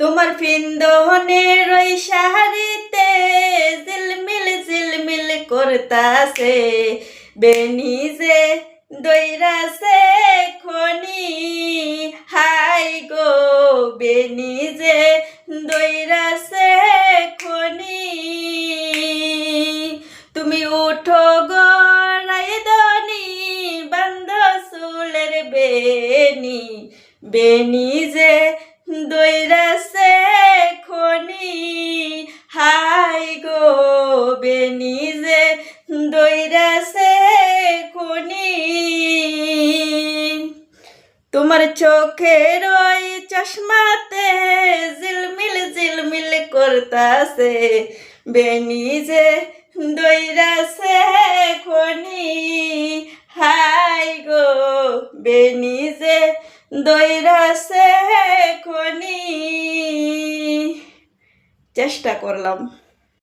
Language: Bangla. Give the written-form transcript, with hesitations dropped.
তোমার পিন্দনের ওই শাড়িতে ঝিলমিল ঝিলমিল করতাছে বেনি যে দইরাছে খনি হাই গো বেনি যে দইরাছে খনি তুমি উঠো গড়াই দনি বন্ধ চুলের বেনি বেনি যে দইরাছে খনি হাই গো বেনি যে দইরাছে খনি তোমার চোখের ওই চশমাতে ঝিলমিল ঝিলমিল করতাছে বেনি যে দইরাছে খনি হাই গো বেনি যে দইরাছে খনি চেষ্টা করলাম।